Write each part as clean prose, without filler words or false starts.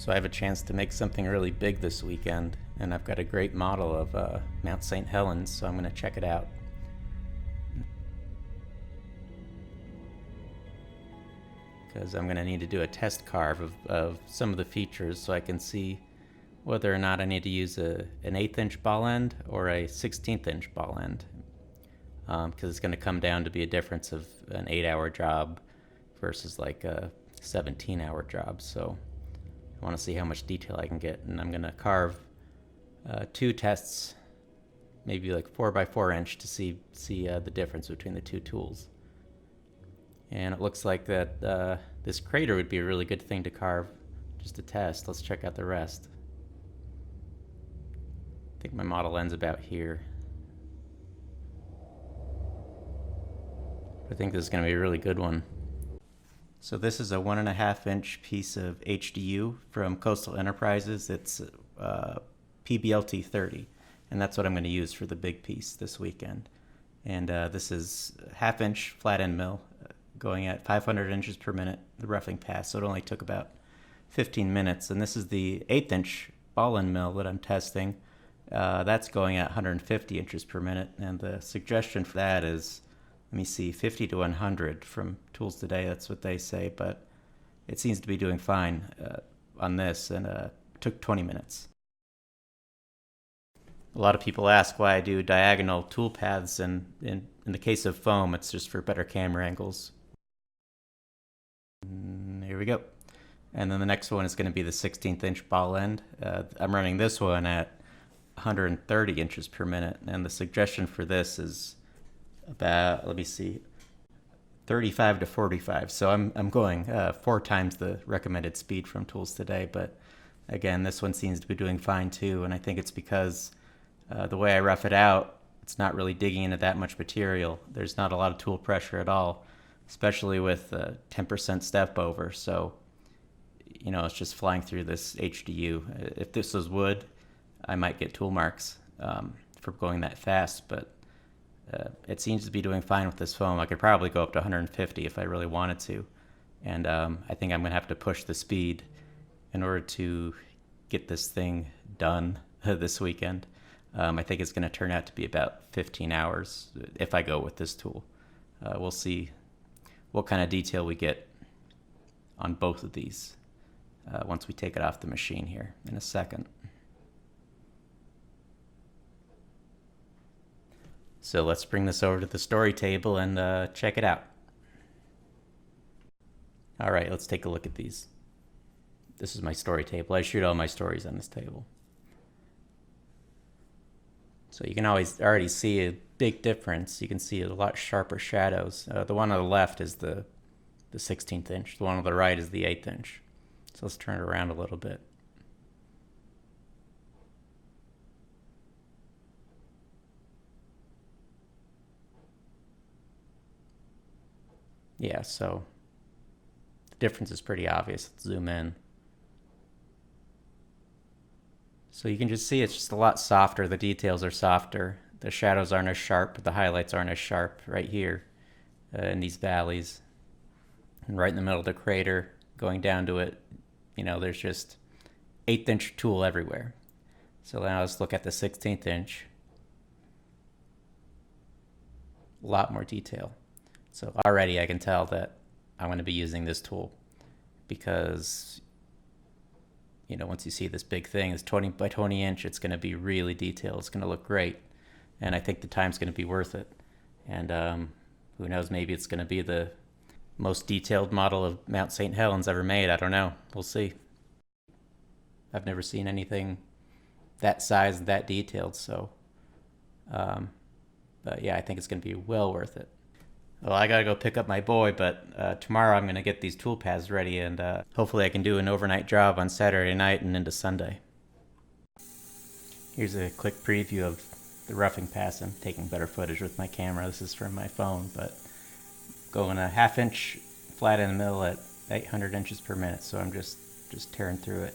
So I have a chance to make something really big this weekend, and I've got a great model of Mount St. Helens, so I'm going to check it out. Because I'm going to need to do a test carve of some of the features so I can see whether or not I need to use an 1/8 inch ball end or a 1/16 inch ball end. Because it's going to come down to be a difference of an 8-hour job versus like a 17-hour job. So I want to see how much detail I can get, and I'm going to carve 2 tests, maybe like 4x4 inch, to see the difference between the 2 tools. And it looks like that this crater would be a really good thing to carve just to test. Let's check out the rest. I think my model ends about here. I think this is going to be a really good one. So this is a 1.5 inch piece of HDU from Coastal Enterprises. It's PBLT-30, and that's what I'm going to use for the big piece this weekend. And this is 1/2 inch flat end mill, going at 500 inches per minute, the roughing pass, so it only took about 15 minutes. And this is the 1/8 inch ball end mill that I'm testing. That's going at 150 inches per minute, and the suggestion for that is, let me see, 50 to 100 from Tools Today. That's what they say, but it seems to be doing fine on this, and it took 20 minutes. A lot of people ask why I do diagonal tool paths, and in the case of foam, it's just for better camera angles. Here we go. And then the next one is going to be the 1/16 inch ball end. I'm running this one at 130 inches per minute, and the suggestion for this is about, let me see, 35 to 45. So I'm going 4 times the recommended speed from Tools Today, but again, this one seems to be doing fine too, and I think it's because the way I rough it out, it's not really digging into that much material. There's not a lot of tool pressure at all, especially with 10% step over. So, you know, it's just flying through this HDU. If this was wood, I might get tool marks for going that fast, but it seems to be doing fine with this foam. I could probably go up to 150 if I really wanted to. And I think I'm going to have to push the speed in order to get this thing done this weekend. I think it's going to turn out to be about 15 hours if I go with this tool. We'll see what kind of detail we get on both of these once we take it off the machine here in a second. So let's bring this over to the story table and check it out. All right, let's take a look at these. This is my story table. I shoot all my stories on this table. So you can already see a big difference. You can see a lot sharper shadows. The one on the left is the 1/16 inch. The one on the right is the 1/8 inch. So let's turn it around a little bit. Yeah, so the difference is pretty obvious. Let's zoom in. So you can just see it's just a lot softer. The details are softer. The shadows aren't as sharp. The highlights aren't as sharp right here in these valleys. And right in the middle of the crater, going down to it, you know, there's just 1/8 inch tool everywhere. So now let's look at the 1/16 inch. A lot more detail. So already I can tell that I'm going to be using this tool because, you know, once you see this big thing, it's 20 by 20 inch, it's going to be really detailed. It's going to look great. And I think the time's going to be worth it. And who knows, maybe it's going to be the most detailed model of Mount St. Helens ever made. I don't know. We'll see. I've never seen anything that size and that detailed. So, but yeah, I think it's going to be well worth it. Well, I gotta go pick up my boy, but tomorrow I'm gonna get these tool paths ready, and hopefully I can do an overnight job on Saturday night and into Sunday. Here's a quick preview of the roughing pass. I'm taking better footage with my camera. This is from my phone, but going a 1/2 inch flat in the middle at 800 inches per minute, so I'm just tearing through it,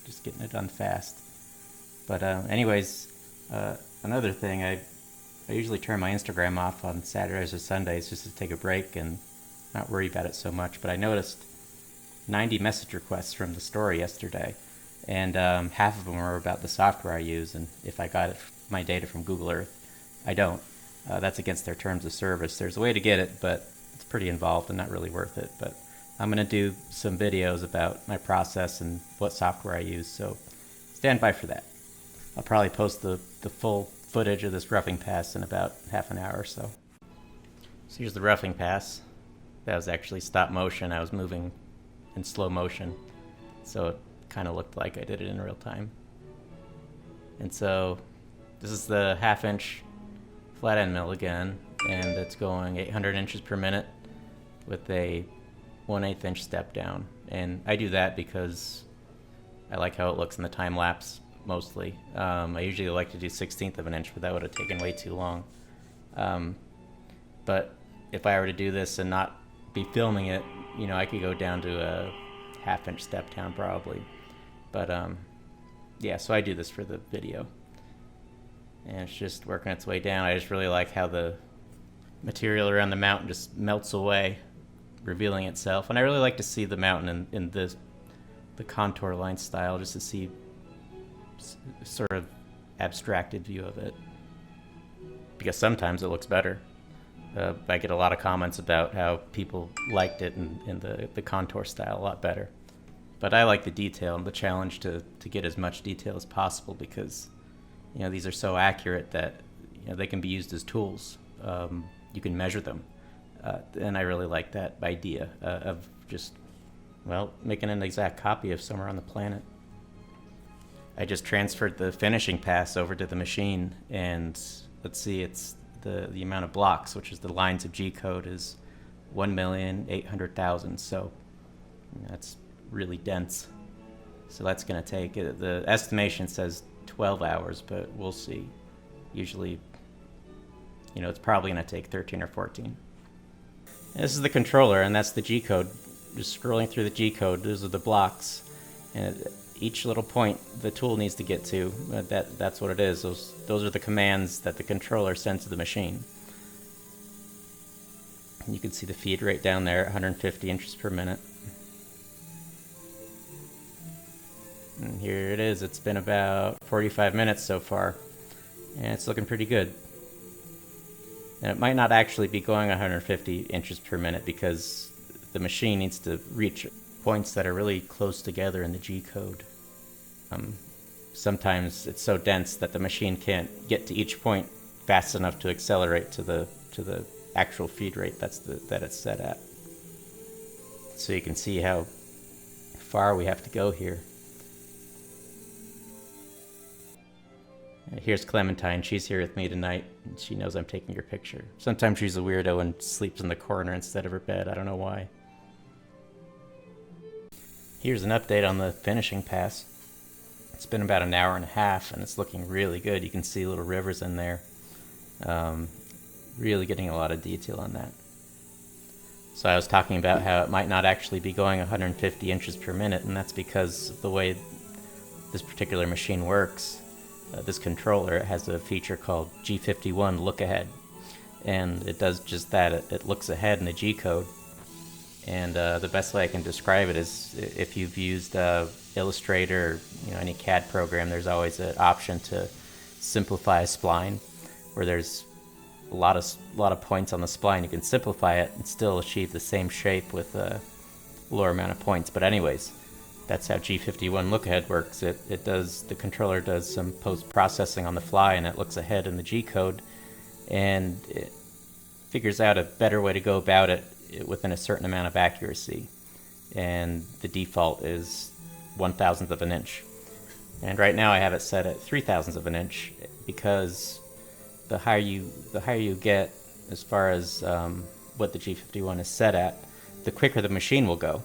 just getting it done fast. But anyways, another thing, I usually turn my Instagram off on Saturdays or Sundays just to take a break and not worry about it so much. But I noticed 90 message requests from the store yesterday, and half of them were about the software I use, and if I got my data from Google Earth. I don't. That's against their terms of service. There's a way to get it, but it's pretty involved and not really worth it. But I'm going to do some videos about my process and what software I use, so stand by for that. I'll probably post the full footage of this roughing pass in about half an hour or so. So here's the roughing pass. That was actually stop motion. I was moving in slow motion, so it kind of looked like I did it in real time. And so this is the half-inch flat end mill again, and it's going 800 inches per minute with a 1/8 inch step down. And I do that because I like how it looks in the time lapse mostly. I usually like to do 1/16 of an inch, but that would have taken way too long. But if I were to do this and not be filming it, you know, I could go down to a half-inch step down probably. But yeah, so I do this for the video. And it's just working its way down. I just really like how the material around the mountain just melts away, revealing itself. And I really like to see the mountain in the contour line style, just to see sort of abstracted view of it. Because sometimes it looks better. I get a lot of comments about how people liked it in the contour style a lot better. But I like the detail and the challenge to get as much detail as possible, because you know, these are so accurate that, you know, they can be used as tools. You can measure them. And I really like that idea of just, well, making an exact copy of somewhere on the planet. I just transferred the finishing pass over to the machine, and let's see, it's the amount of blocks, which is the lines of G code, is 1,800,000. So that's really dense. So that's going to take, the estimation says 12 hours, but we'll see. Usually, you know, it's probably going to take 13 or 14. And this is the controller, and that's the G code. Just scrolling through the G code, those are the blocks. And each little point the tool needs to get to, that's what it is. Those are the commands that the controller sends to the machine. And you can see the feed rate down there, 150 inches per minute. And here it is. It's been about 45 minutes so far, and it's looking pretty good. And it might not actually be going 150 inches per minute, because the machine needs to reach points that are really close together in the G code. Sometimes it's so dense that the machine can't get to each point fast enough to accelerate to the actual feed rate that it's set at. So you can see how far we have to go here. Here's Clementine. She's here with me tonight, and she knows I'm taking her picture. Sometimes she's a weirdo and sleeps in the corner instead of her bed. I don't know why. Here's an update on the finishing pass. It's been about an hour and a half, and it's looking really good. You can see little rivers in there. Really getting a lot of detail on that. So I was talking about how it might not actually be going 150 inches per minute, and that's because of the way this particular machine works. This controller, it has a feature called G51 Look Ahead, and it does just that. It looks ahead in the G code, and the best way I can describe it is, if you've used Illustrator or any CAD program, there's always an option to simplify a spline, where there's a lot of points on the spline. You can simplify it and still achieve the same shape with a lower amount of points. But anyways, that's how G51 Look Ahead works. The controller does some post-processing on the fly, and it looks ahead in the G code, and it figures out a better way to go about it within a certain amount of accuracy. And the default is 1/1000th of an inch. And right now I have it set at 3/1000th of an inch, because the higher you get as far as what the G51 is set at, the quicker the machine will go,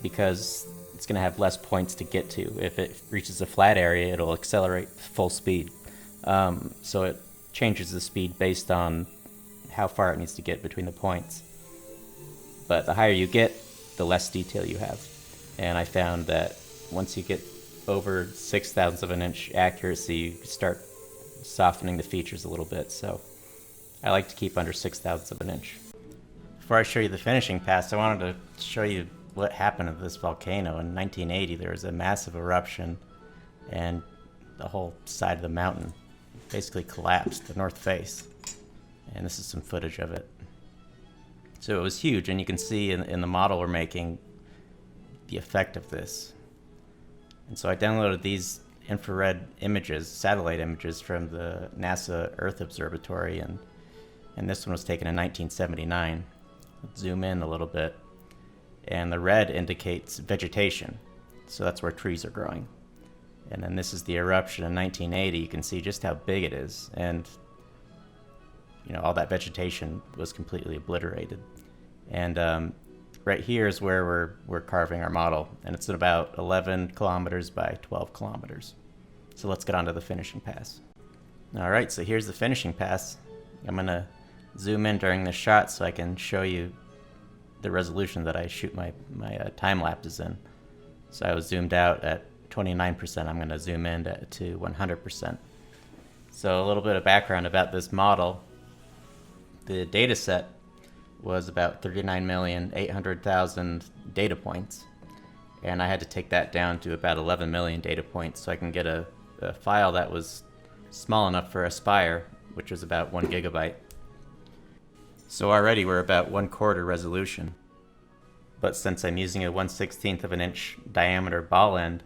because it's going to have less points to get to. If it reaches a flat area, it'll accelerate full speed. So it changes the speed based on how far it needs to get between the points. But the higher you get, the less detail you have. And I found that once you get over 6/1000th of an inch accuracy, you start softening the features a little bit. So I like to keep under 6/1000th of an inch. Before I show you the finishing pass, I wanted to show you what happened to this volcano. In 1980, there was a massive eruption, and the whole side of the mountain basically collapsed, the north face. And this is some footage of it. So it was huge, and you can see in the model we're making the effect of this. And so I downloaded these infrared images, satellite images from the NASA Earth Observatory, and this one was taken in 1979. Let's zoom in a little bit. And the red indicates vegetation, so that's where trees are growing. And then this is the eruption in 1980. You can see just how big it is, and all that vegetation was completely obliterated. And right here is where we're carving our model, and it's about 11 kilometers by 12 kilometers. So let's get on to the finishing pass. All right, so here's the finishing pass. I'm gonna zoom in during this shot so I can show you the resolution that I shoot my time lapses in. So I was zoomed out at 29%. I'm gonna zoom in to 100%. So a little bit of background about this model. The data set was about 39,800,000 data points, and I had to take that down to about 11 million data points so I can get a file that was small enough for Aspire, which was about 1 gigabyte. So already we're about 1/4 resolution, but since I'm using a 1/16 of an inch diameter ball end,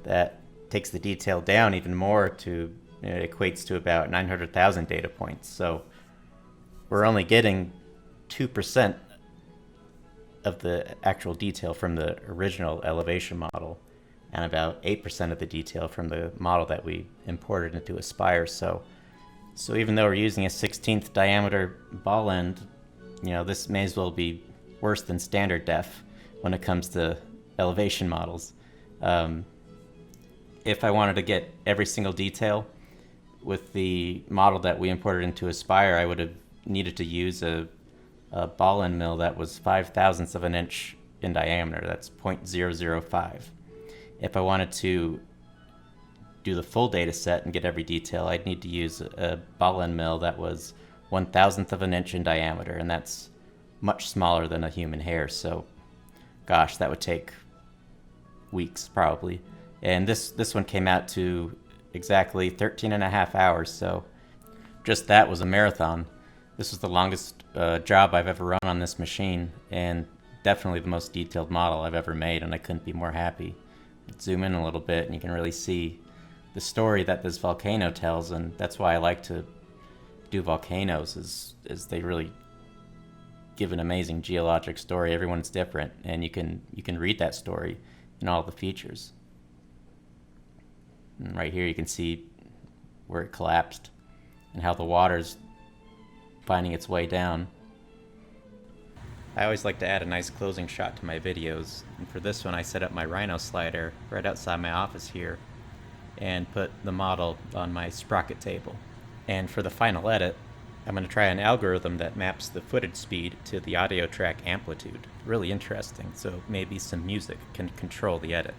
that takes the detail down even more to, it equates to about 900,000 data points. So we're only getting 2% of the actual detail from the original elevation model, and about 8% of the detail from the model that we imported into Aspire. So even though we're using a 1/16 diameter ball end, this may as well be worse than standard def when it comes to elevation models. If I wanted to get every single detail with the model that we imported into Aspire, I would have needed to use a ball end mill that was 5/1000ths of an inch in diameter. That's 0.005. If I wanted to do the full data set and get every detail, I'd need to use a ball end mill that was 1/1000th of an inch in diameter, and that's much smaller than a human hair. So gosh, that would take weeks probably. And this one came out to exactly 13 and a half hours. So just that was a marathon. This was the longest job I've ever run on this machine, and definitely the most detailed model I've ever made, and I couldn't be more happy. Let's zoom in a little bit, and you can really see the story that this volcano tells, and that's why I like to do volcanoes, is they really give an amazing geologic story. Everyone's different, and you can read that story in all the features. And right here you can see where it collapsed and how the water's finding its way down. I always like to add a nice closing shot to my videos, and for this one I set up my Rhino slider right outside my office here and put the model on my sprocket table. And for the final edit, I'm going to try an algorithm that maps the footage speed to the audio track amplitude. Really interesting, so maybe some music can control the edit.